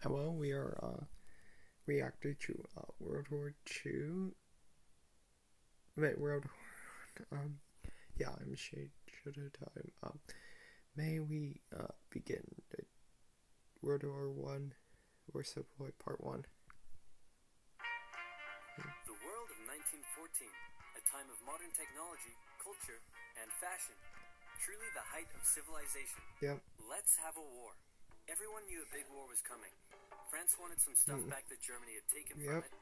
Hello, we are reacting to World War II. Wait, yeah, I'm should have time. May we begin the World War One, oversimplified Part One. The world of 1914, a time of modern technology, culture, and fashion. Truly the height of civilization. Yep. Let's have a war. Everyone knew a big war was coming. France wanted some stuff back that Germany had taken from it.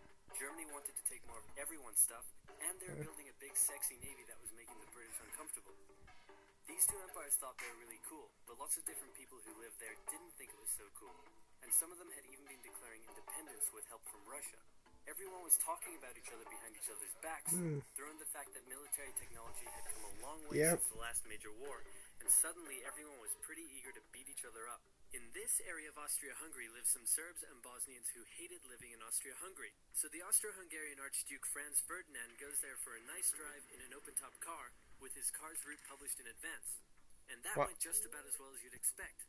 Germany wanted to take more of everyone's stuff, and they were building a big sexy navy that was making the British uncomfortable. These two empires thought they were really cool, but lots of different people who lived there didn't think it was so cool. And some of them had even been declaring independence with help from Russia. Everyone was talking about each other behind each other's backs, throwing the fact that military technology had come a long way since the last major war, and suddenly everyone was pretty eager to beat each other up. In this area of Austria-Hungary lived some Serbs and Bosnians who hated living in Austria-Hungary. So the Austro-Hungarian Archduke Franz Ferdinand goes there for a nice drive in an open-top car with his car's route published in advance. And that went just about as well as you'd expect.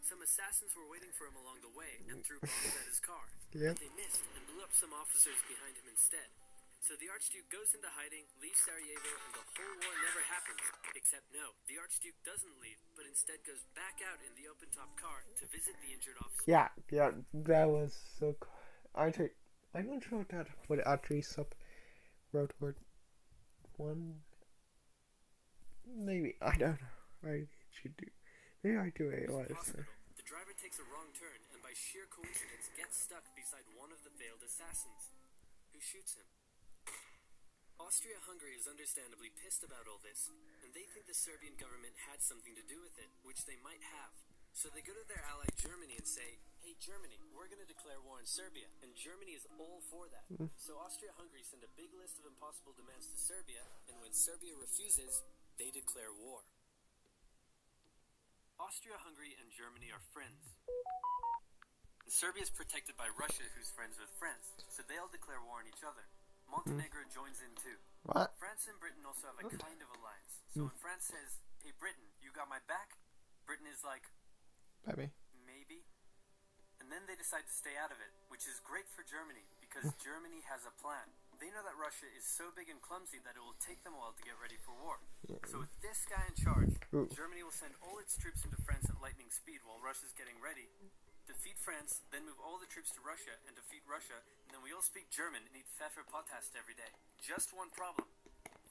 Some assassins were waiting for him along the way and threw bombs at his car. But they missed and blew up some officers behind him instead. So the Archduke goes into hiding, leaves Sarajevo, and the whole war never happens. Except no, the Archduke doesn't leave, but instead goes back out in the open-top car to visit the injured officer. Yeah, that was so cool. I'm not sure that would actually sub World War One. Maybe, I don't know. I should do. Maybe I do a lot of stuff. The driver takes a wrong turn and by sheer coincidence gets stuck beside one of the failed assassins, who shoots him. Austria-Hungary is understandably pissed about all this, and they think the Serbian government had something to do with it, which they might have. So they go to their ally Germany and say, "Hey Germany, we're going to declare war on Serbia," and Germany is all for that. So Austria-Hungary send a big list of impossible demands to Serbia, and when Serbia refuses, they declare war. Austria-Hungary and Germany are friends. And Serbia is protected by Russia, who's friends with France, so they all declare war on each other. Montenegro joins in too. What? France and Britain also have a kind of alliance. So when France says, "Hey Britain, you got my back?" Britain is like, maybe. And then they decide to stay out of it, which is great for Germany, because Germany has a plan. They know that Russia is so big and clumsy that it will take them a while to get ready for war. So with this guy in charge, Germany will send all its troops into France at lightning speed while Russia's getting ready, defeat France, then move all the troops to Russia and defeat Russia, and then we all speak German and eat Pfefferpottast every day. Just one problem.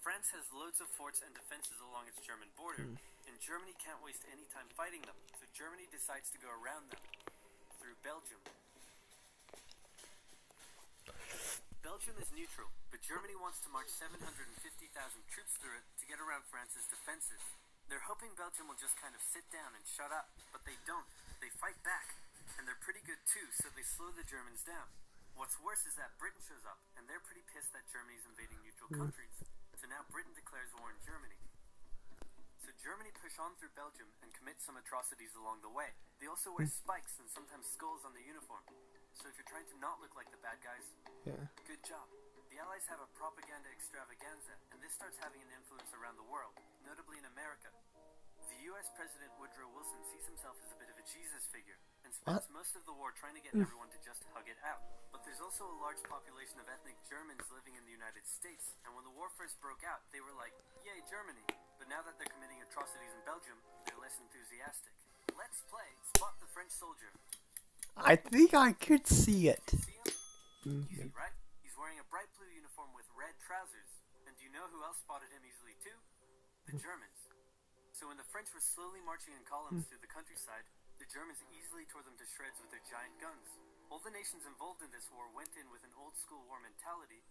France has loads of forts and defenses along its German border, and Germany can't waste any time fighting them, so Germany decides to go around them, through Belgium. Belgium is neutral, but Germany wants to march 750,000 troops through it to get around France's defenses. They're hoping Belgium will just kind of sit down and shut up, but they don't. They fight back. And they're pretty good too, so they slow the Germans down. What's worse is that Britain shows up, and they're pretty pissed that Germany's invading neutral countries. So now Britain declares war on Germany. So Germany push on through Belgium and commit some atrocities along the way. They also wear spikes and sometimes skulls on the uniform. So if you're trying to not look like the bad guys, good job. The Allies have a propaganda extravaganza, and this starts having an influence around the world, notably in America. The US President Woodrow Wilson sees himself as a bit of a Jesus figure, and spends most of the war trying to get everyone to just hug it out. But there's also a large population of ethnic Germans living in the United States, and when the war first broke out, they were like, "Yay, Germany!" But now that they're committing atrocities in Belgium, they're less enthusiastic. Let's play Spot the French Soldier. I think I could see it. See him? Easy, right? He's wearing a bright blue uniform with red trousers. And do you know who else spotted him easily too? The Germans. So when the French were slowly marching in columns through the countryside, the Germans easily tore them to shreds with their giant guns. All the nations involved in this war went in with an old-school war mentality,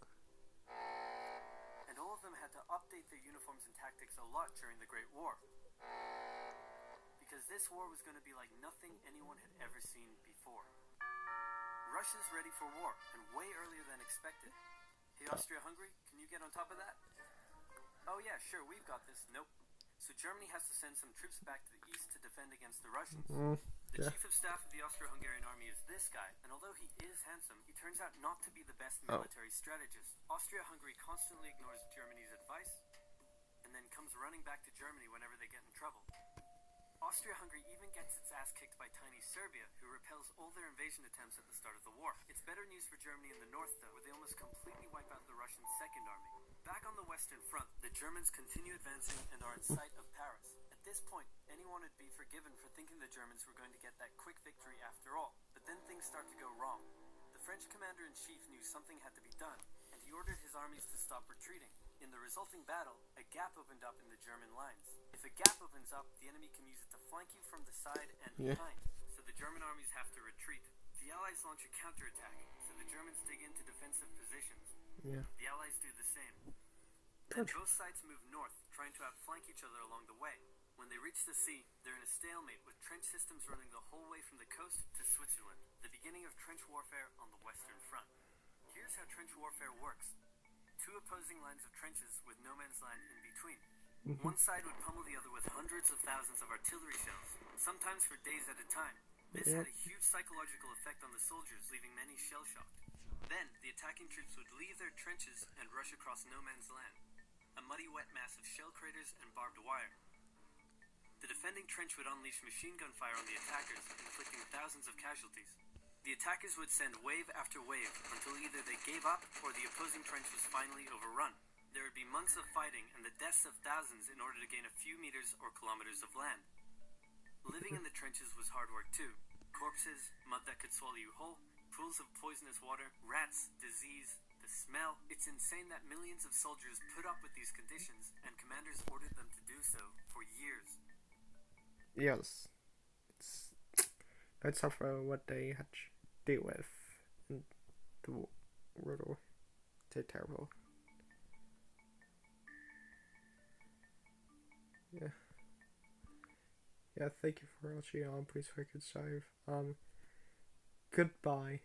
and all of them had to update their uniforms and tactics a lot during the Great War. Because this war was going to be like nothing anyone had ever seen before. Russia's ready for war, and way earlier than expected. Hey, Austria-Hungary, can you get on top of that? Oh yeah, sure, we've got this. Nope. So Germany has to send some troops back to the east to defend against the Russians. The chief of staff of the Austro-Hungarian army is this guy, and although he is handsome, he turns out not to be the best military strategist. Austria-Hungary constantly ignores Germany's advice, and then comes running back to Germany whenever they get in trouble. Austria-Hungary even gets its ass kicked by tiny Serbia, who repels all their invasion attempts at the start of the war. It's better news for Germany in the north, though, where they almost completely wipe out the Russian Second Army. Back on the Western Front, the Germans continue advancing and are in sight of Paris. At this point, anyone would be forgiven for thinking the Germans were going to get that quick victory after all. But then things start to go wrong. The French commander-in-chief knew something had to be done, and he ordered his armies to stop retreating. In the resulting battle, a gap opened up in the German lines. If a gap opens up, the enemy can use it to flank you from the side and behind. So the German armies have to retreat. The Allies launch a counterattack, so the Germans dig into defensive positions. The Allies do the same. Then both sides move north, trying to outflank each other along the way. When they reach the sea, they're in a stalemate with trench systems running the whole way from the coast to Switzerland, the beginning of trench warfare on the Western Front. Here's how trench warfare works. Two opposing lines of trenches with no man's land in between. One side would pummel the other with hundreds of thousands of artillery shells, sometimes for days at a time. This had a huge psychological effect on the soldiers, leaving many shell-shocked. Then, the attacking troops would leave their trenches and rush across no man's land, a muddy wet mass of shell craters and barbed wire. The defending trench would unleash machine gun fire on the attackers, inflicting thousands of casualties. The attackers would send wave after wave until either they gave up or the opposing trench was finally overrun. There would be months of fighting and the deaths of thousands in order to gain a few meters or kilometers of land. Living in the trenches was hard work too. Corpses, mud that could swallow you whole, pools of poisonous water, rats, disease, the smell. It's insane that millions of soldiers put up with these conditions and commanders ordered them to do so for years. Yes. That's what they had to deal with in the World War. It's terrible. Yeah, thank you for watching. Please like and subscribe. Goodbye.